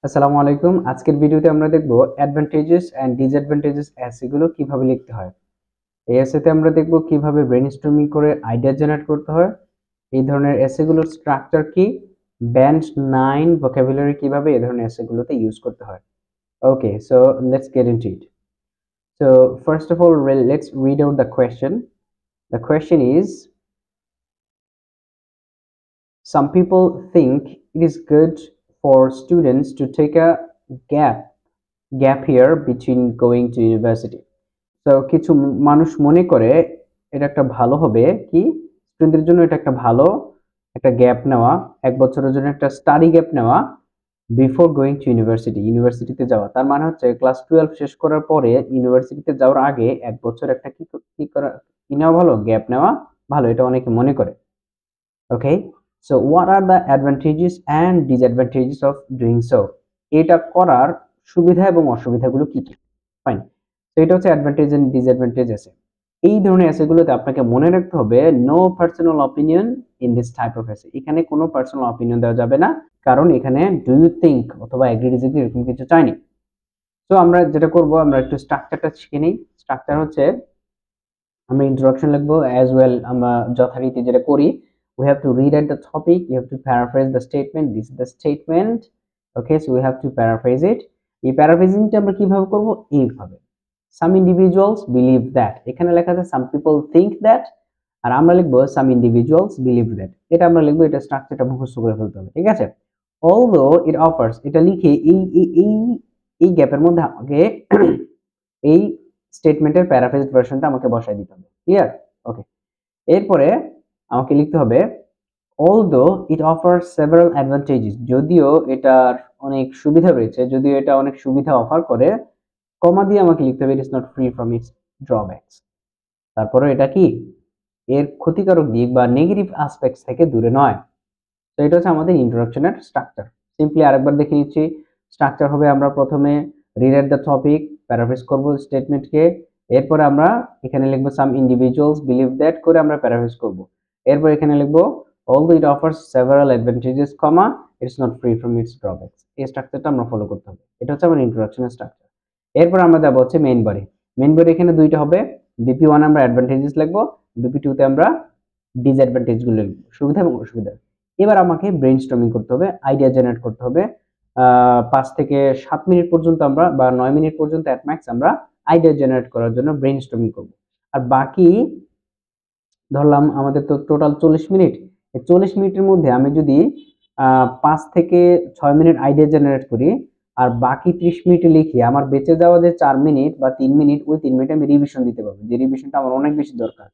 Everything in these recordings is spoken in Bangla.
আসসালামু আলাইকুম। আজকের ভিডিওতে আমরা দেখব অ্যাডভান্টেজেস এন্ড ডিসঅ্যাডভান্টেজেস এসে গুলো কিভাবে লিখতে হয়। এই এসেতে আমরা দেখব কিভাবে ব্রেইনস্টর্মিং করে আইডিয়া জেনারেট করতে হয়। এই ধরনের এসে গুলোর স্ট্রাকচার কি, ব্যান্ড 9 ভোকাবুলারি কিভাবে এই ধরনের এসে গুলোতে ইউজ করতে হয়। Okay, so let's get into it. So first of all, let's read out the question. The question is, some people think it is good for students to take a gap year between going to university. তো কিছু মানুষ মনে করে এটা একটা ভালো হবে কি, স্টুডেন্টদের জন্য এটা একটা ভালো একটা গ্যাপ নেওয়া, এক বছরের জন্য একটা স্টাডি গ্যাপ নেওয়া বিফোর গোয়িং টু ইউনিভার্সিটিতে যাওয়া। তার মানে হচ্ছে ক্লাস 12 শেষ করার পরে ইউনিভার্সিটিতে যাওয়ার আগে এক বছর একটা কি করা কি নেওয়া ভালো, গ্যাপ নেওয়া ভালো, এটা অনেকে মনে করে। Okay, so what are the advantages and disadvantages of doing so? এটা করার সুবিধা এবং অসুবিধাগুলো কি কি? ফাইন। তো এটা হচ্ছে অ্যাডভান্টেজ এন্ড ডিসঅ্যাডভান্টেজ আছে। এই ধরনের এসেগুলোতে আপনাকে মনে রাখতে হবে no personal opinion in this type of essay. এখানে কোনো পার্সোনাল অপিনিয়ন দেওয়া যাবে না, কারণ এখানে ডু ইউ থিংক অথবা এগ্রি ডিসএগ্রি এরকম কিছু চাইনি। তো আমরা যেটা করব, আমরা একটু স্ট্রাকচারটা শিখে নিই। স্ট্রাকচার হচ্ছে আমরা ইন্ট্রোডাকশন লিখবো অ্যাজ ওয়েল, আমরা যথারীতি যেটা করি, we have to read at the topic, you have to paraphrase the statement, this is the statement. Okay, so we have to paraphrase it. এই প্যারাফ্রেজিংটা আমরা কিভাবে করব, এইভাবে some individuals believe that, এখানে লেখা আছে some people think that, আর আমরা লিখবো some individuals believe that। এটা আমরা লিখবো, এটা স্ট্রাকচারটা মুখস্থ করে ফেলতে হবে, ঠিক আছে। although it offers, এটা লিখে এই গ্যাপের মধ্যে আমাকে এই স্টেটমেন্টের প্যারাফ্রেজড ভার্সনটা আমাকে বসায় দিতে হবে, ক্লিয়ার? ওকে, এরপরে আমাকে লিখতে হবে although it offers several advantages, যদিও এটার অনেক সুবিধা রয়েছে, যদিও এটা অনেক সুবিধা অফার করে, কমা দিয়ে আমাকে লিখতে হবে it is not free from its drawbacks। তারপরে এটা কি, এর ক্ষতিকারক দিক বা নেগেটিভ অ্যাসপেক্টস থেকে দূরে নয়। তো এটা হচ্ছে আমাদের ইন্ট্রোডাকশনের স্ট্রাকচার। সিম্পলি আরেকবার দেখে নিচ্ছি। স্ট্রাকচার হবে, আমরা প্রথমে read at the topic, paraphrase করব স্টেটমেন্টকে, এরপরে আমরা এখানে লিখবো সাম ইন্ডিভিজুয়ালস বিলিভ দ্যাট করে আমরা প্যারাফ্রেজ করব। এরপর এখানে লিখবো although it offers several advantages, comma, it's not free from its drawbacks। এই স্ট্রাকচারটা আমরা ফলো করতে হবে। এটা হচ্ছে আমার ইন্ট্রোডাকশনের স্ট্রাকচার। এরপর আমরা যাব হচ্ছে মেইন বডি। মেইন বডি এখানে দুইটা হবে, বিপি 1 আমরা অ্যাডভান্টেজেস লিখবো, বিপি 2 তে আমরা ডিসঅ্যাডভান্টেজ গুলো লিখবো, সুবিধা এবং অসুবিধা। এবার আমাকে ব্রেইনস্টর্মিং করতে হবে, আইডিয়া জেনারেট করতে হবে। 5 থেকে 7 মিনিট পর্যন্ত আমরা, বা 9 মিনিট পর্যন্ত এট ম্যাক্স আমরা আইডিয়া জেনারেট করার জন্য ব্রেইনস্টর্মিং করব। আর বাকি ধরলাম আমাদের তো টোটাল 40 মিনিট, এই 40 মিনিটের মধ্যে আমি যদি 5 থেকে 6 মিনিট আইডিয়া জেনারেট করি আর বাকি 30 মিনিটে লিখি, আমার বেঁচে যাওয়া যে 4 মিনিট বা 3 মিনিট, ওই 3 মিনিট আমি রিভিশন দিতে পারবো, যে রিভিশনটা আমার অনেক বেশি দরকার।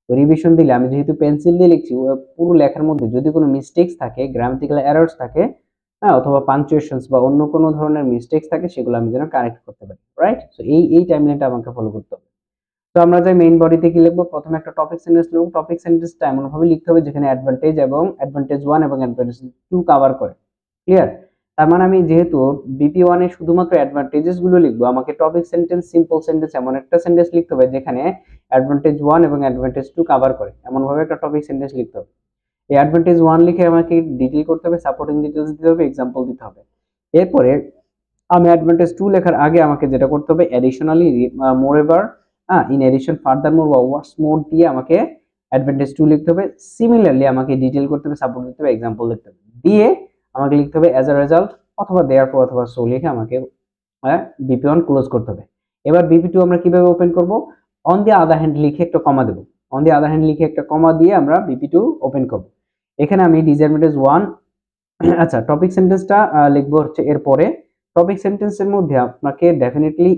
রিভিশন দিলে আমি যেহেতু পেন্সিল দিয়ে লিখছি, পুরো লেখার মধ্যে যদি কোনো মিস্টেক্স থাকে, গ্রামাটিক্যাল এরর্স থাকে, হ্যাঁ, অথবা পাংচুয়েশনস বা অন্য কোনো ধরনের মিস্টেক্স থাকে, সেগুলো আমি যেন কারেক্ট করতে পারি, রাইট? সো এই টাইমলাইনটা আমাকে ফলো করতে হবে। তো আমরা যাই মেইন বডিতে কি লিখবো, প্রথমে একটা টপিক সেন্টেন্স লিখবো। টপিক সেন্টেন্সটা এমন ভাবে লিখতে হবে যেখানে অ্যাডভান্টেজ এবং অ্যাডভান্টেজ 1 এবং অ্যাডভান্টেজ 2 কভার করে, ক্লিয়ার? তার মানে আমি যেহেতু বিপি 1 এ শুধুমাত্র অ্যাডভান্টেজেস গুলো লিখবো, আমাকে টপিক সেন্টেন্স, সিম্পল সেন্টেন্স এমন একটা সেন্টেন্স লিখতে হবে যেখানে অ্যাডভান্টেজ 1 এবং অ্যাডভান্টেজ 2 কভার করে, এমন ভাবে একটা টপিক সেন্টেন্স লিখতে হবে। এই অ্যাডভান্টেজ 1 লিখে আমাকে ডিটেইল করতে হবে, সাপোর্টিং ডিটেইলস দিতে হবে, এক্সাম্পল দিতে হবে। এরপরে আমি অ্যাডভান্টেজ 2 লেখার আগে আমাকে যেটা করতে হবে, অ্যাডিশনালি, মোরএভার, ইন এডিশন, ফার্দারমোর বা হোয়াটস মোর দিয়ে আমাকে অ্যাডভান্টেজ 2 লিখতে হবে। সিমিলারলি আমাকে ডিটেইল করতে হবে, সাপোর্ট দিতে হবে, এক্সাম্পল লিখতে হবে, দিয়ে আমাকে লিখতে হবে অ্যাজ আ রেজাল্ট অথবা দেয়ারফর অথবা সো লিখে আমাকে বিপি 1 ক্লোজ করতে হবে। এবার বিপি 2 আমরা কিভাবে ওপেন করব, অন দি আদার হ্যান্ড লিখে একটা কমা দেব, অন দি আদার হ্যান্ড লিখে একটা কমা দিয়ে আমরা বিপি 2 ওপেন করব। এখানে আমি ডিসঅ্যাডভান্টেজ 1, আচ্ছা, টপিক সেন্টেন্সটা লিখবো হচ্ছে এরপরে। টপিক সেন্টেন্সের মধ্যে আপনাকে ডেফিনেটলি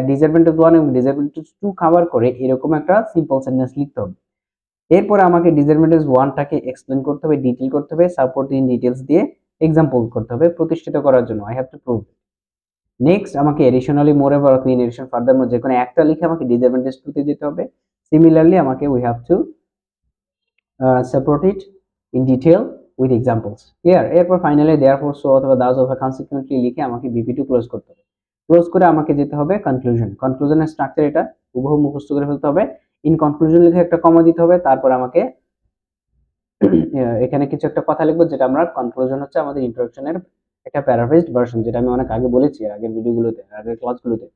ডিসঅ্যাডভান্টেজ 1 এবং ডিসঅ্যাডভান্টেজ 2 কভার করে এরকম একটা সিম্পল সেন্টেন্স লিখতে হবে। এরপরে আমাকে ডিসঅ্যাডভান্টেজ 1 টাকে এক্সপ্লেইন করতে হবে, ডিটেইল করতে হবে, সাপোর্টিং ডিটেইলস দিয়ে এক্সাম্পল করতে হবে প্রতিষ্ঠিত করার জন্য। I have to prove. Next আমাকে এডিশনালি, মোরএভার অথবা ইন এডিশন, ফার্দারমোর যে কোনো একটা লিখে আমাকে ডিসঅ্যাডভান্টেজ 2 তে যেতে হবে। সিমিলারলি আমাকে we have to support it in detail with examples, clear? এরপর ফাইনালি দেয়ারফর, সো অথবা দাস অথবা কনসিকুয়েন্টলি লিখে আমাকে বিপি 2 ক্লোজ করতে হবে। ক্লোজ করে আমাকে যেতে হবে কনক্লুশন। কনক্লুশনের স্ট্রাকচার এটা হুবহু মুখস্থ করে ফেলতে হবে। ইন কনক্লুশন লিখে একটা কমা দিতে হবে, তারপর আমাকে এখানে কিছু একটা কথা লিখবো, যেটা আমরা কনক্লুশন হচ্ছে আমাদের ইন্ট্রোডাকশনের একটা প্যারাফ্রেজড ভার্সন, যেটা আমি অনেক আগে বলেছি আগের ভিডিওগুলোতে, আগের ক্লাসগুলোতে।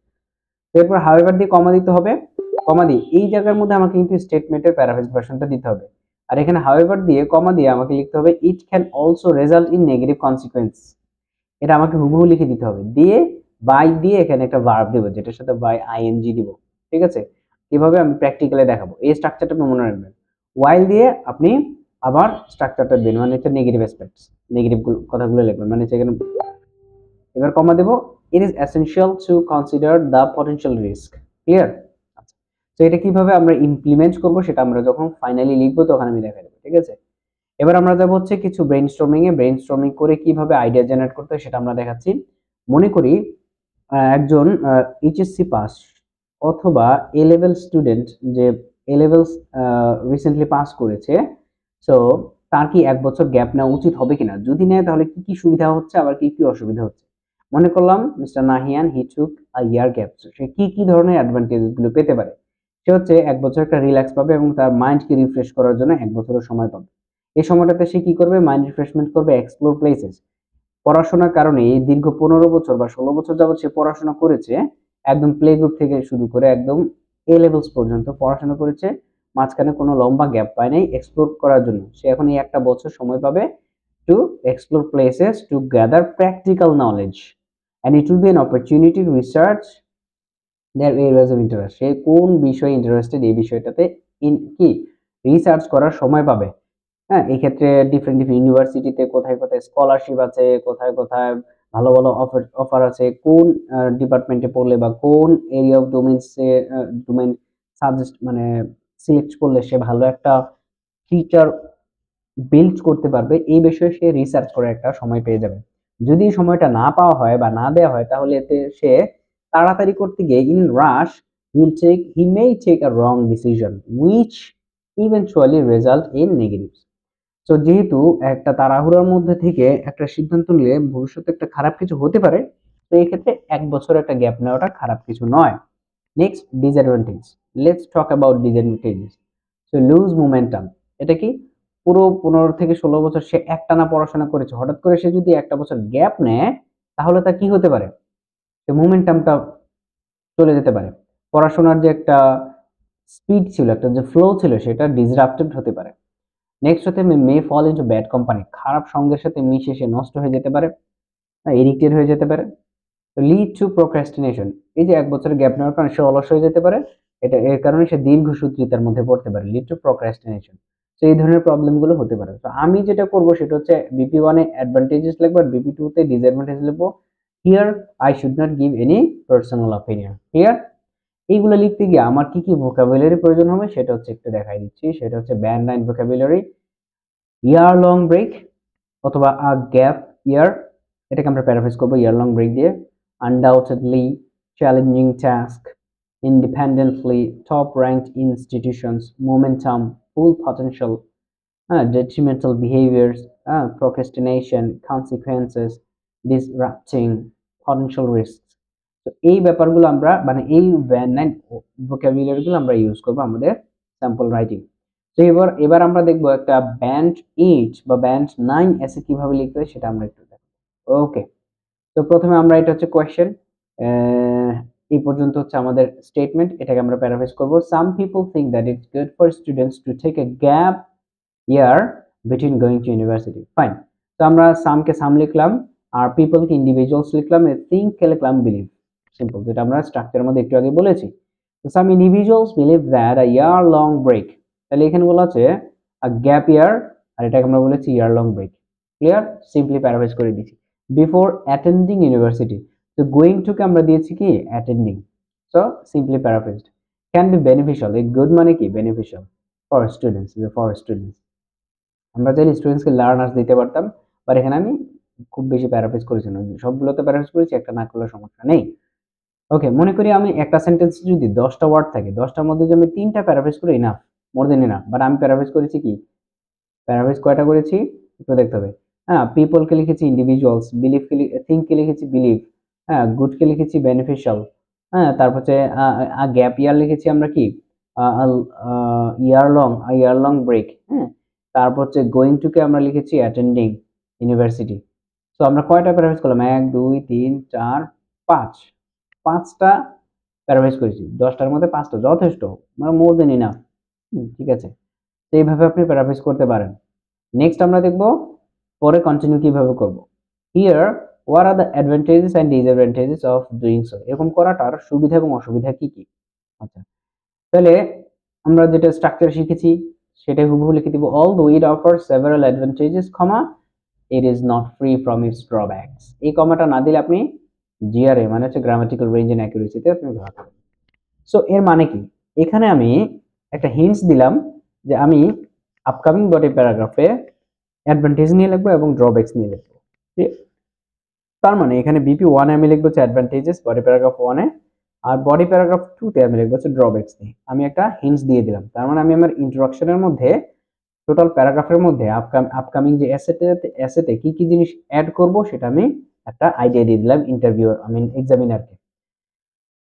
এরপর হাউএভার দিয়ে কমা দিতে হবে। কমা দিয়ে এই জায়গার মধ্যে আমাকে কিন্তু স্টেটমেন্টের প্যারাফ্রেজড ভার্সনটা দিতে হবে। আর এখানে হাউএভার দিয়ে কমা দিয়ে আমাকে লিখতে হবে ইট can also result in negative consequence. এটা আমাকে হুবহু লিখে দিতে হবে। দিয়ে বাই দিয়ে এখানে একটা ভার্ব দিব, যেটার সাথে বাই আইএনজি দিব। ঠিক আছে? কিভাবে আমি প্র্যাকটিক্যালি দেখাবো। এই স্ট্রাকচারটা আপনি মনে রাখবেন। ওয়াইল দিয়ে আপনি আবার স্ট্রাকচারটা দিন, মানে হচ্ছে নেগেটিভ অ্যাসপেক্টস, নেগেটিভ কথাগুলো লিখবেন, মানে হচ্ছে এখানে। এবার কমা দেব, it is essential to consider the potential risk. Clear? আচ্ছা, তো এটা কিভাবে আমরা ইমপ্লিমেন্ট করব সেটা আমরা যখন ফাইনালি লিখবো তখন আমি দেখাই দেবো। ঠিক আছে? এবার আমরা যাব হচ্ছে কিছু ব্রেইনস্টর্মিং করে কিভাবে আইডিয়া জেনারেট করতে হয় সেটা আমরা দেখাচ্ছি। মনে করি একজন এইচএসসি পাস অথবা এ লেভেল স্টুডেন্ট, যে এ লেভেলস রিসেন্টলি পাস করেছে, সো তার কি 1 বছর গ্যাপ নেওয়া উচিত হবে কিনা, যদি নেয় তাহলে কি কি সুবিধা হচ্ছে আবার কি কি অসুবিধা হচ্ছে। মনে করলাম মিস্টার নাহিয়ান হি টুক আ ইয়ার গ্যাপ, সে কি কি ধরনের অ্যাডভান্টেজ গুলো পেতে পারে। সে হচ্ছে 1 বছর একটা রিল্যাক্স পাবে এবং তার মাইন্ডকে রিফ্রেশ করার জন্য 1 বছরের সময় পাবে। এই সময়টাতে সে কি করবে, মাইন্ড রিফ্রেশমেন্ট করবে, এক্সপ্লোর প্লেসেস। পড়াশোনার কারণে এই দীর্ঘ 15 বছর বা 16 বছর যাবত সে পড়াশোনা করেছে, একদম প্লে গ্রুপ থেকে শুরু করে একদম এ লেভেলস পর্যন্ত পড়াশোনা করেছে, মাঝখানে কোনো লম্বা গ্যাপ পায় নাই এক্সপ্লোর করার জন্য। সে এখন এই 1 বছর সময় পাবে to explore places, to gather practical knowledge, and it will be an opportunity to research their areas of interest. সে কোন বিষয়ে ইন্টারেস্টেড এই বিষয়টাতে কি রিসার্চ করার সময় পাবে। হ্যাঁ, এই ক্ষেত্রে ডিফারেন্ট ইউনিভার্সিটিতে কোথায় কোথায় স্কলারশিপ আছে, কোথায় কোথায় ভালো ভালো অফার আছে, কোন ডিপার্টমেন্টে পড়লে বা কোন এরিয়া অফ ডোমেইন সাজেস্ট মানে সিলেক্ট করলে সে ভালো একটা ফিচার বিল্ড করতে পারবে, এই বিষয়ে সে রিসার্চ করার একটা সময় পেয়ে যাবে। যদি এই সময়টা না পাওয়া হয় বা না দেওয়া হয় তাহলে এতে সে তাড়াতাড়ি করতে গিয়ে in rush he may take a wrong decision which eventually result in negative. তো যেহেতু একটা তাড়াহুড়োর মধ্যে থেকে একটা সিদ্ধান্ত নিলে ভবিষ্যতে একটা খারাপ কিছু হতে পারে, তো এই ক্ষেত্রে 1 বছর একটা গ্যাপ নেওয়াটা খারাপ কিছু নয়। Next, disadvantage. Let's talk about disadvantages. So lose momentum. এটা কি, পুরো 15 থেকে 16 বছর সে একটানা পড়াশোনা করেছে, হঠাৎ করে সে যদি 1টা বছর গ্যাপ নেয় তাহলে তার কি হতে পারে, মোমেন্টামটা চলে যেতে পারে। পড়াশোনার যে একটা স্পিড ছিল, একটা যে ফ্লো ছিল, সেটা ডিসরাপ্টেড হতে পারে। নেক্সট হতে মে ফল ইনটু ব্যাড কোম্পানি। খারাপ সঙ্গের সাথে মিশে সে নষ্ট হয়ে যেতে পারে, এডিক্টেড হয়ে যেতে পারে। Lead to procrastination. এই যে 1 বছরের গ্যাপ নেওয়ার কারণে সে অলস হয়ে যেতে পারে, এটা এর কারণে সে দীর্ঘসূত্রিতার মধ্যে পড়তে পারে, লিড টু প্রোক্রাস্টিনেশন। তো এই ধরনের প্রবলেম গুলো হতে পারে। তো আমি যেটা করব সেটা হচ্ছে বিপি ওয়ানে অ্যাডভান্টেজেস লিখবো আর বিপি টু তে ডিসঅ্যাডভান্টেজ লিখবো। Here I should not give any personal opinion. Clear? এইগুলো লিখতে গিয়ে আমার কি কি ভোকাবুলারি প্রয়োজন হবে সেটা হচ্ছে একটু দেখাই দিচ্ছি। সেটা হচ্ছে band line vocabulary, year long break অথবা আ গ্যাপ ইয়ার, এটাকে আমরা প্যারাফ্রেজ করবো ইয়ার লং ব্রেক দিয়ে। Undoubtedly, challenging task, independently, top ranked institutions, momentum, full potential, detrimental behaviors, procrastination, consequences, disrupting, potential risks। তো এই ব্যাপারগুলো আমরা মানে এই ব্যান্ড লাইন ভোকাবুলারি গুলো আমরা ইউজ করবো আমাদের স্যাম্পল রাইটিং। তো এবার আমরা দেখবো একটা ব্যান্ড 8 বা ব্যান্ড 9 এসে কিভাবে লিখতে হয় সেটা আমরা একটু দেখবো। ওকে, তো প্রথমে আমরা এটা হচ্ছে কোয়েশ্চেন, এই পর্যন্ত হচ্ছে আমাদের স্টেটমেন্ট, এটাকে আমরা প্যারাফ্রেজ করব। Some people think that it's good for students to take a gap year between going to university. Fine, তো আমরা সামকে সাম লিখলাম আর পিপলকে ইন্ডিভিজুয়ালস লিখলাম, থিংককে লিখলাম বিলিভ। সিম্পল, যেটা আমরা স্ট্রাকচারের মধ্যে একটু আগে বলেছি। তো some individuals believe that a year long break, তাহলে এখানে বলা আছে আ গ্যাপ ইয়ার, আর এটাকে আমরা বলেছি year long break. Clear? Simply paraphrase করে দিচ্ছি। বিফোর অ্যাটেন্ডিং ইউনিভার্সিটি, তো গোয়িং টু কে আমরা দিয়েছি কি attending, so simply paraphrased. Can be beneficial, এই গুড মানে কি beneficial for students, for students. আমরা চাইলে স্টুডেন্টসকে লার্নার্স দিতে পারতাম, বাট এখানে আমি খুব বেশি প্যারাফ্রেজ করেছি না, সবগুলোতে প্যারাফ্রেজ করেছি, একটা না করলে সমস্যা নেই। ওকে, মনে করি আমি একটা সেন্টেন্স যদি 10টা ওয়ার্ড থাকে, 10টার মধ্যে যদি আমি 3টা প্যারাফ্রেজ করি না, মোর দেন এনাফ। বাট আমি প্যারাফ্রেজ করেছি কি, প্যারাফ্রেজ কয়টা করেছি একটু দেখতে হবে। হ্যাঁ, পিপলকে লিখেছি ইন্ডিভিজুয়ালস, বিলিভকে থিঙ্ককে লিখেছি বিলিভ, হ্যাঁ, গুডকে লিখেছি বেনিফিশিয়াল, হ্যাঁ, তারপর হচ্ছে গ্যাপ ইয়ার লিখেছি আমরা কি ইয়ার লং ব্রেক, হ্যাঁ, তারপর হচ্ছে গোয়িং টু কে আমরা লিখেছি অ্যাটেন্ডিং ইউনিভার্সিটি। সো আমরা কয়টা প্যারাফ্রেজ করলাম, 1 2 3 4 5, 5টা প্যারাফ্রেজ করেছি, 10টার মধ্যে 5টা যথেষ্ট, মানে মোর দেন ইনাফ। ঠিক আছে, তো এইভাবে আপনি প্যারাফ্রেজ করতে পারেন। নেক্সট আমরা দেখব পরে কন্টিনিউ কিভাবে করব। Here what are the advantages and disadvantages of doing so, এরকম করাটার সুবিধা এবং অসুবিধা কি কি। আচ্ছা, তাহলে আমরা যেটা স্ট্রাকচার শিখেছি সেটাই হুবহু লিখে দিব। Although it offer several advantages, it is not free from its drawbacks. এই কমাটা না দিলে আপনি জিআরএ মানে হচ্ছে গ্রামাটিক্যাল রেঞ্জ এন্ড অ্যাকুরেসিতে আপনি ধরা খাবেন। সো এর মানে কি, এখানে আমি একটা হিন্টস দিলাম যে আমি আপকামিং বডি প্যারাগ্রাফে অ্যাডভান্টেজ নিয়ে লিখবো এবং ড্রব্যাকস নিয়ে লিখবো। তার মানে এখানে বিপি 1 এ আমি লিখবো হচ্ছে অ্যাডভান্টেজেস বডি প্যারাগ্রাফ 1 এ, আর বডি প্যারাগ্রাফ 2 তে আমি লিখবো হচ্ছে ড্রব্যাকস নিয়ে। আমি একটা হিন্টস দিয়ে দিলাম, তার মানে আমি আমার ইন্ট্রোডাকশনের মধ্যে টোটাল প্যারাগ্রাফের মধ্যে আপকামিং যে এসেতে কি কি জিনিস অ্যাড করব সেটা আমি একটা আইডিয়া দিয়ে দিলাম ইন্টারভিউয়ার, আই মিন এক্সামিনারকে।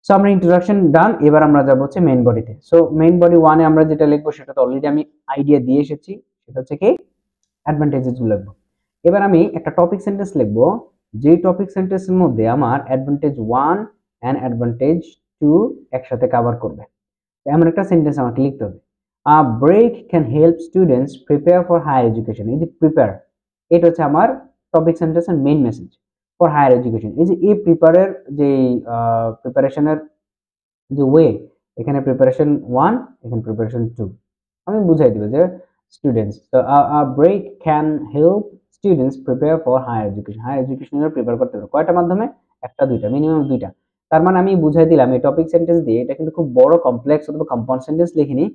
সো আমরা ইন্ট্রোডাকশন ডান, এবার আমরা যাব হচ্ছে মেইন বডিতে। সো মেইন বডি 1 এ আমরা যেটা লিখবো সেটা তো অলরেডি আমি আইডিয়া দিয়ে এসেছি, সেটা হচ্ছে কি অ্যাডভান্টেজেস গুলো লিখবো। এবার আমি একটা টপিক সেন্টেন্স লিখবো, যে টপিক সেন্টেন্সের মধ্যে আমার অ্যাডভান্টেজ 1 এন্ড অ্যাডভান্টেজ 2 একসাথে কভার করবে। এমন একটা সেন্টেন্স আমাকে লিখতে হবে। A break can help students prepare for higher education. এই যে প্রিপেয়ার, এটা হচ্ছে আমার টপিক সেন্টেন্সের main message for higher education. এই যে এই প্রিপারের যে প্রিপারেশনের যে ওয়ে, এখানে প্রিপারেশন 1, এখানে প্রিপারেশন 2, আমি বুঝাই দিব যে স্টুডেন্টস, তো a break can help students prepare for higher education. Higher এডুকেশনের প্রিপেয়ার করতে হবে কয়টা মাধ্যমে, একটা দুইটা, মিনিমাম দুইটা। তার মানে আমি বুঝাই দিলাম এই টপিক সেন্টেন্স দিয়ে, এটা কিন্তু খুব বড় কমপ্লেক্স অথবা কম্পাউন্ড সেন্টেন্স লিখিনি,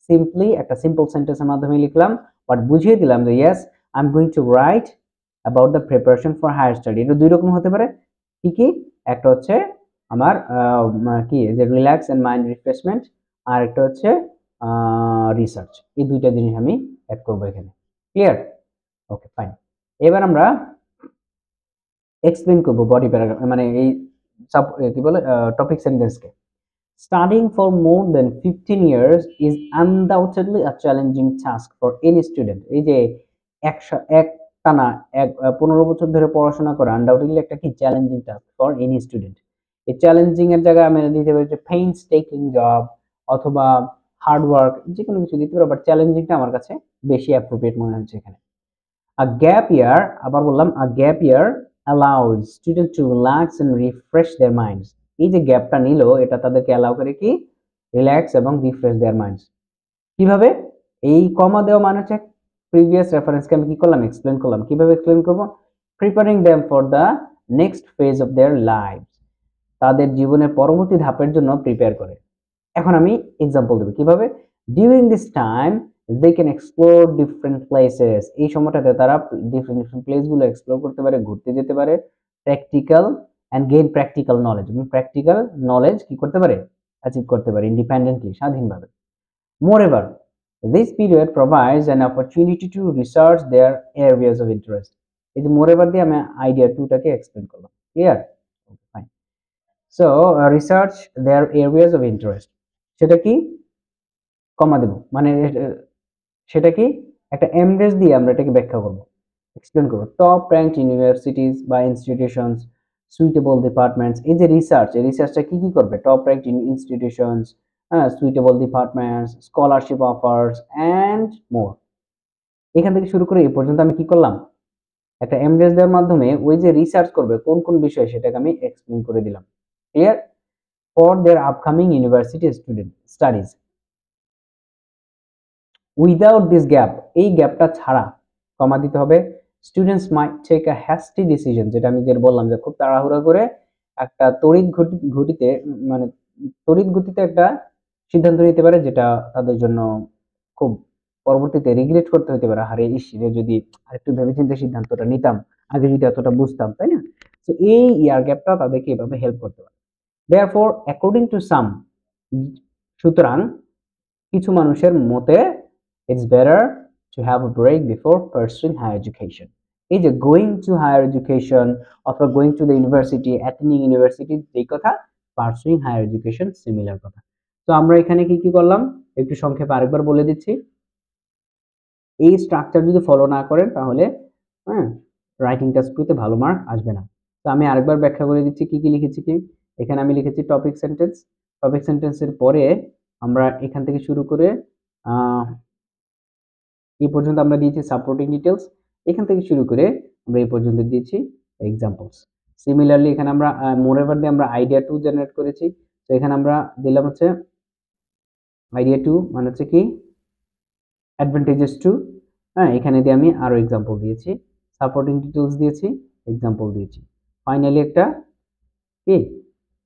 সিম্পলি একটা সিম্পল সেন্টেন্সের মাধ্যমে লিখলাম, বাট বুঝিয়ে দিলাম যে yes I am going to write about the preparation for higher study. এটা দুই রকম হতে পারে, কি কি, একটা হচ্ছে আমার কি যে রিল্যাক্স এন্ড মাইন্ড রিফ্রেশমেন্ট, আর একটা হচ্ছে রিসার্চ। এই দুইটা জিনিস আমি অ্যাড করবো এখানে। ক্লিয়ার? Okay fine. এবার আমরা এক্সপ্লেইন করব বডি প্যারাগ্রাফ মানে এই কি বলে টপিক সেন্টেন্সকে। Studying for more than 15 years is undoubtedly a challenging task for any student. এই যে এক টানা 15 বছর ধরে পড়াশোনা করা আনডাউটেডলি একটা কি challenging task for any student. এই চ্যালেঞ্জিং এর জায়গায় আমি দিতে পারি যে পেইনস টেকিং জব অথবা হার্ড ওয়ার্ক, যে কোনো কিছু দিতে পারো, বাট চ্যালেঞ্জিংটা আমার কাছে বেশি অ্যাপ্রোপ্রিয়েট মনে হচ্ছে এখানে। A gap year, আবার বললাম a gap year allows students to relax and refresh their minds. এই যে গ্যাপটা নিল এটা তাদেরকে অ্যালাউ করে কি রিল্যাক্স এবং রিফ্রেশ দেয়ার মাইন্ডস। কিভাবে, এই কমা দেওয়া মানে হচ্ছে প্রিভিয়াস রেফারেন্সকে আমি কি করলাম এক্সপ্লেন করলাম। কিভাবে এক্সপ্লেন করব, preparing them for the next phase of their life, তাদের জীবনের পরবর্তী ধাপের জন্য প্রিপেয়ার করে। এখন আমি এক্সাম্পল দেব কিভাবে। During this time they can explore different places, এই সময়টাতে তারা ডিফারেন্ট ডিফারেন্ট প্লেসগুলো এক্সপ্লোর করতে পারে, ঘুরতে যেতে পারে, practical and gain practical knowledge, এবং প্র্যাকটিক্যাল নলেজ কি করতে পারে অ্যাচিভ করতে পারে ইন্ডিপেন্ডেন্টলি, স্বাধীনভাবে। Moreover this period provides an opportunity to research their areas of interest. এই যে মোরএভার দিয়ে আমি আইডিয়া টুটাকে এক্সপ্লেন করলাম। Clear? Fine. So research their areas of interest, সেটা কি কমা দেব মানে সেটা কি একটা এমডেস দিয়ে আমরা এটাকে ব্যাখ্যা করব, এক্সপ্লেন করব। টপ র্যাঙ্কড ইউনিভার্সিটিজ বা ইনস্টিটিউশনস, সুইটেবল ডিপার্টমেন্টস। এই যে রিসার্চ, এই রিসার্চটা কি কি করবে, টপ র্যাঙ্কড ইনস্টিটিউশনস, হ্যাঁ, suitable departments, scholarship offers and more. এখান থেকে শুরু করে এই পর্যন্ত আমি কি করলাম, একটা এমডেস দেওয়ার মাধ্যমে ওই যে রিসার্চ করবে কোন কোন বিষয় সেটাকে আমি এক্সপ্লেন করে দিলাম। Clear? For their upcoming university student studies. Without this gap, এই গ্যাপটা ছাড়া কমা দিতে হবে, students might take a hasty decision, যেটা আমি যে বললাম যে খুব তাড়াহুড়া করে একটা ঘটিতে মানে তড়িৎ গতিতে একটা সিদ্ধান্ত নিতে পারে, যেটা তাদের জন্য খুব পরবর্তীতে রিগ্রেট করতে হতে পারে, আরে ইস রে যদি আরেকটু ভেবেচিন্তে সিদ্ধান্তটা নিতাম, আগে যদি এতটা বুঝতাম, তাই না? তো এই ইয়ার গ্যাপটা তাদেরকে এভাবে হেল্প করতে পারে। দেয়ারফর অ্যাকর্ডিং টু সাম, সুতরাং কিছু মানুষের মতে it's better to have a break before pursuing higher education. এই যে গোয়িং টু হায়ার এডুকেশন অথবা going to the university, attending university, এই কথা, পার্সুইং হায়ার এডুকেশন সিমিলার কথা। তো আমরা এখানে কি কি করলাম একটু সংক্ষেপে আরেকবার বলে দিচ্ছি। এই স্ট্রাকচার যদি ফলো না করেন তাহলে, হ্যাঁ, রাইটিং টাস্ক 2 তে ভালো মার্ক আসবে না। তো আমি আরেকবার ব্যাখ্যা করে দিচ্ছি কি কি লিখেছি কি। এখানে আমি লিখেছি টপিক সেন্টেন্স। টপিক সেন্টেন্সের পরে আমরা এখান থেকে শুরু করে এই পর্যন্ত আমরা দিয়েছি সাপোর্টিং ডিটেলস। এখান থেকে শুরু করে আমরা এই পর্যন্ত দিয়েছি এক্সাম্পলস। সিমিলারলি এখানে আমরা মোরএভার দিয়ে আমরা আইডিয়া 2 জেনারেট করেছি। তো এখানে আমরা দিলাম হচ্ছে আইডিয়া 2 মানে হচ্ছে কি অ্যাডভান্টেজেস 2। হ্যাঁ, এখানে দিয়ে আমি আরো এক্সাম্পল দিয়েছি, সাপোর্টিং ডিটেলস দিয়েছি, এক্সাম্পল দিয়েছি, ফাইনালি একটা কি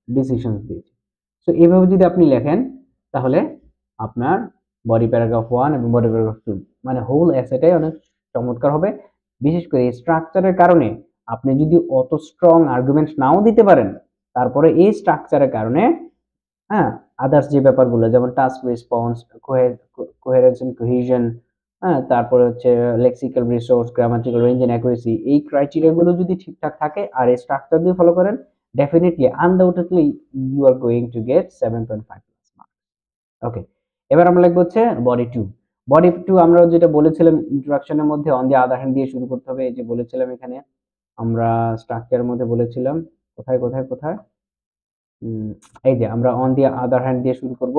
ডিসিশনস দিয়েছি। সো এইভাবে যদি আপনি লেখেন তাহলে আপনার বডি প্যারাগ্রাফ 1 এবং বডি প্যারাগ্রাফ 2 মানে হোল এসেটাই অনেক চমৎকার হবে। বিশেষ করে এই স্ট্রাকচারের কারণে আপনি যদি অত স্ট্রং আর্গুমেন্ট নাও দিতে পারেন, তারপরে এই স্ট্রাকচারের কারণে হ্যাঁ আদার্স যে ব্যাপারগুলো যেমন task response, coherence and cohesion, হ্যাঁ তারপরে হচ্ছে lexical resource, grammatical range and accuracy, এই ক্রাইটেরিয়া গুলো যদি ঠিকঠাক থাকে আর এই স্ট্রাকচার দিয়ে ফলো করেন, definitely undoubtedly you are going to get 7.5 plus marks. Okay, এবার আমরা লিখব হচ্ছে বডি 2। বডি 2 আমরা যেটা বলেছিলাম ইন্ট্রোডাকশনের মধ্যে অন দি আদার হ্যান্ড দিয়ে শুরু করতে হবে। এই যে বলেছিলাম এখানে আমরা স্ট্রাকচারের মধ্যে বলেছিলাম কোথায় কোথায় কোথায় এই যে আমরা অন দি আদার হ্যান্ড দিয়ে শুরু করব।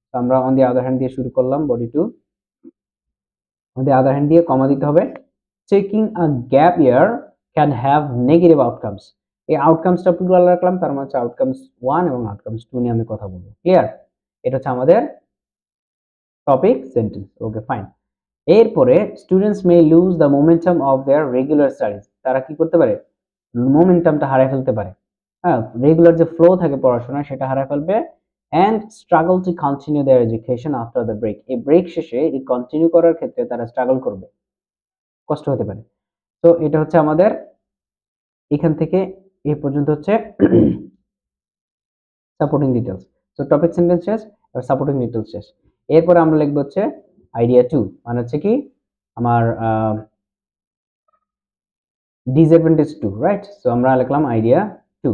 তো আমরা অন দি আদার হ্যান্ড দিয়ে শুরু করলাম body 2। On the other hand দিয়ে কমা দিতে হবে। Taking a gap year can have negative outcomes. এই আউটকামসটা প্লুরাল রাখলাম, তার মানে হচ্ছে আউটকামস 1 এবং আউটকামস 2 নিয়ে আমি কথা বলবো। ক্লিয়ার? এটা হচ্ছে আমাদের টপিক সেন্টেন্স। Okay fine. এরপরে students may lose the momentum of their regular studies. তারা কি করতে পারে? মোমেন্টামটা হারিয়ে ফেলতে পারে। হ্যাঁ, রেগুলার যে ফ্লো থাকে পড়াশোনা সেটা হারিয়ে ফেলবে। And struggle to continue their education after the break. এই ব্রেক শেষে এই কন্টিনিউ করার ক্ষেত্রে তারা স্ট্রাগল করবে, কষ্ট হতে পারে। তো এটা হচ্ছে আমাদের এখান থেকে এই পর্যন্ত হচ্ছে supporting details. So topic sentence শেষ, আর সাপোর্টিং ডিটেলস শেষ। এরপরে আমরা লিখবো হচ্ছে আইডিয়া 2 মানে হচ্ছে কি আমার ডিসঅ্যাডভান্টেজ 2, রাইট? সো আমরা লিখলাম আইডিয়া 2।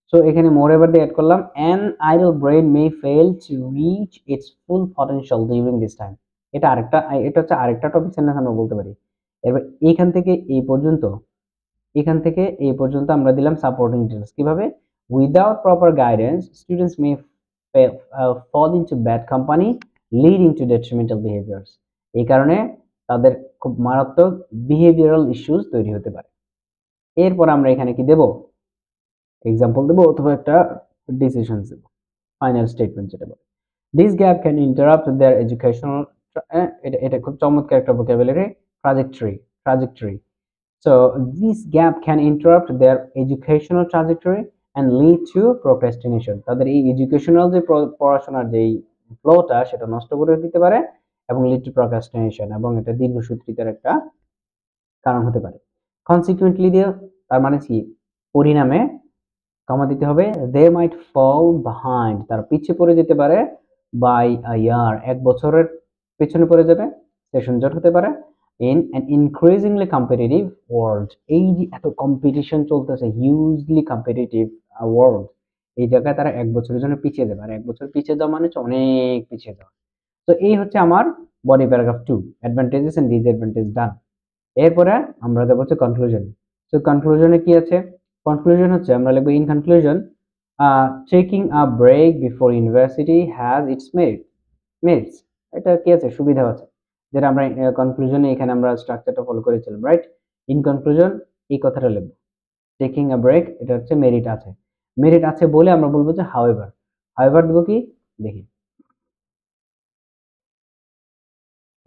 সো এখানে মোরএভার দিয়ে অ্যাড করলাম an idle brain may fail to reach its full potential during this time। এটা আরেকটা, এটা হচ্ছে আরেকটা টপিক সেন্টেন্স আমরা বলতে পারি। এবার এইখান থেকে এই পর্যন্ত, এখান থেকে এই পর্যন্ত আমরা দিলাম সাপোর্টিং ডিটেইলস। কিভাবে? Without proper guidance students May fall into bad company leading to detrimental behaviors। এই কারণে তাদের খুব মারাত্মক বিহেভিয়ারাল ইস্যুস তৈরি হতে পারে। এরপর আমরা এখানে কি দেব? এক্সাম্পল দেব অথবা একটা ডিসিশন দেব, ফাইনাল স্টেটমেন্ট যেটা বলে। This gap can interrupt their educational, এটা খুব চমৎকার একটা vocabulary, trajectory. So this gap can interrupt their educational trajectory and lead to procrastination। তাদের এই এডুকেশনাল যে পড়াশোনার যে ফ্লোটা সেটা নষ্ট করে দিতে পারে এবং lead to procrastination, এবং এটা দীর্ঘসূত্রিতার একটা কারণ হতে পারে। Consequently দিয়ে তার মানে কি পরিণামে কমা দিতে হবে they might fall behind, তারা পিছিয়ে পড়ে যেতে পারে by a year, এক বছরের পেছনে পড়ে যাবে, সেশন জট হতে পারে in an increasingly competitive world। এই যে এত কম্পিটিশন চলতেছে, হিউজলি কম্পিটিটিভ ওয়ার্ল্ড, এই জায়গায় তারা এক বছরের জন্য পিছিয়ে যাবে। আর এক বছর পিছিয়ে যাওয়া মানে হচ্ছে অনেক পিছিয়ে যাওয়া। তো এই হচ্ছে আমার body paragraph 2, advantages and disadvantage done. এরপরে আমরা যাব হচ্ছে কনক্লুশন। তো কনক্লুশনে কি আছে? কনক্লুশন হচ্ছে আমরা লিখব in conclusion taking a break before university has its merits. এটা কি আছে? সুবিধা আছে, যেটা আমরা কনক্লুশনে এখানে আমরা স্ট্রাকচারটা ফলো করেছিলাম, রাইট? ইন কনক্লুশন এই কথাটা লিখব, টেকিং আ ব্রেক এটা হচ্ছে মেরিট আছে। মেরিট আছে বলে আমরা বলবো যে হাউএভার। হাউএভার দেব কি দেখি,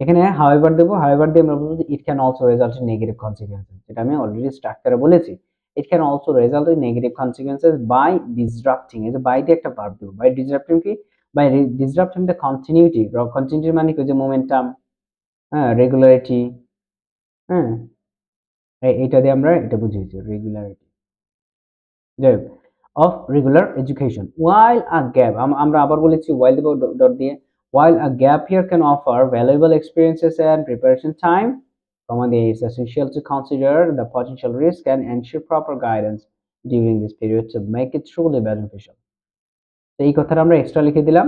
এখানে হাউএভার দেব। হাউএভার দিয়ে আমরা বলবো যে it can also result in negative consequences, যেটা আমি অলরেডি স্ট্রাকচারে বলেছি। It can also result in negative consequences by disrupting, এই যে বাই দিয়ে একটা ভার্ব দেব, বাই ডিসরাপ্টিং কি, by disrupting the continuity. Continuity মানে কি, যে মোমেন্টাম, হ্যাঁ রেগুলারিটি, হ্যাঁ এইটা দিয়ে আমরা এটা বুঝিয়েছি রেগুলারিটি, যাই হোক, of regular education. While a gap, আমরা আবার বলেছি ওয়াইল দেব ডট দিয়ে। While a gap year can offer valuable experiences and preparation time, it's essential to consider the potential risk and ensure proper guidance during this period to make it truly beneficial। তো এই কথাটা আমরা এক্সট্রা লিখে দিলাম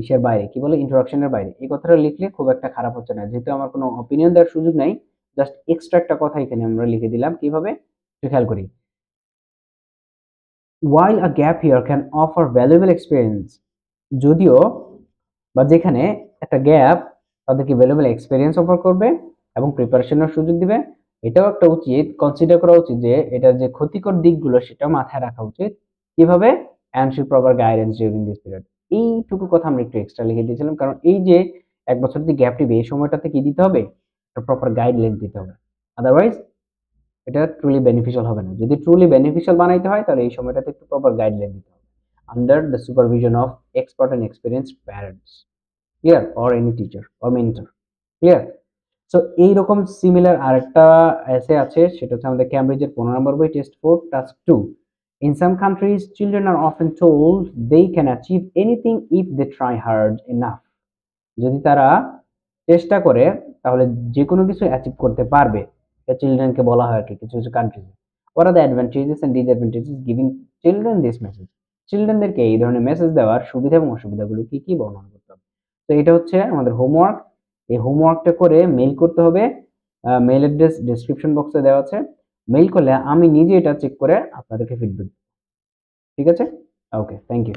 ইসের বাইরে, কি বলে ইন্ট্রোডাকশনের বাইরে। এই কথাটা লিখলে খুব একটা খারাপ হচ্ছে না, যেহেতু আমার কোনো অপিনিয়ন দেওয়ার সুযোগ নাই, জাস্ট এক্সট্রা একটা কথা এখানে আমরা লিখে দিলাম, কিভাবে একটু খেয়াল করি। While a gap year can offer valuable experience, যদিও বা যেখানে একটা গ্যাপ তাদেরকে ভ্যালুয়েবল এক্সপেরিয়েন্স অফার করবে এবং প্রিপারেশনের সুযোগ দিবে, এটাও একটা উচিত কনসিডার করা উচিত যে এটার যে ক্ষতিকর দিকগুলো সেটা মাথায় রাখা উচিত। কিভাবে? And should proper guidance during this period. এইটুকু কথা আমরা একটু এক্সট্রা লিখে দিয়েছিলাম, কারণ এই যে 1 বছর যে গ্যাপ নিবে এই সময়টাতে কি দিতে হবে? একটা প্রপার গাইডলাইন দিতে হবে। আদারওয়াইজ এটা ট্রুলি বেনিফিশিয়াল হবে না। যদি ট্রুলি বেনিফিশিয়াল বানাইতে হয় তাহলে এই সময়টাতে একটু প্রপার গাইডলাইন দিতে হবে under the supervision of expert and experienced parents, clear, or any teacher or mentor, clear. So এইরকম সিমিলার আরেকটা এসে আছে, সেটা হচ্ছে আমাদের ক্যামব্রিজের 15 নম্বর বই, test 4 task 2। In some countries, children are often told they can achieve anything if they try hard enough. যদি তারা চেষ্টা করে তাহলে যে কোনো কিছু অ্যাচিভ করতে পারবে, এটা চিলড্রেনকে বলা হয় আর কি কিছু কিছু কান্ট্রিজে। What are the advantages and disadvantages giving children this message? চিলড্রেনদেরকে এই ধরনের মেসেজ দেওয়ার সুবিধা এবং অসুবিধাগুলো কি কি বর্ণনা করতে হবে। তো এটা হচ্ছে আমাদের হোমওয়ার্ক। এই হোমওয়ার্কটা করে মেইল করতে হবে। মেইল অ্যাড্রেস ডেসক্রিপশন বক্সে দেওয়া আছে। মেইল করলে আমি নিজে এটা চেক করে আপনাদেরকে ফিডব্যাক। ঠিক আছে? ওকে, থ্যাংক ইউ।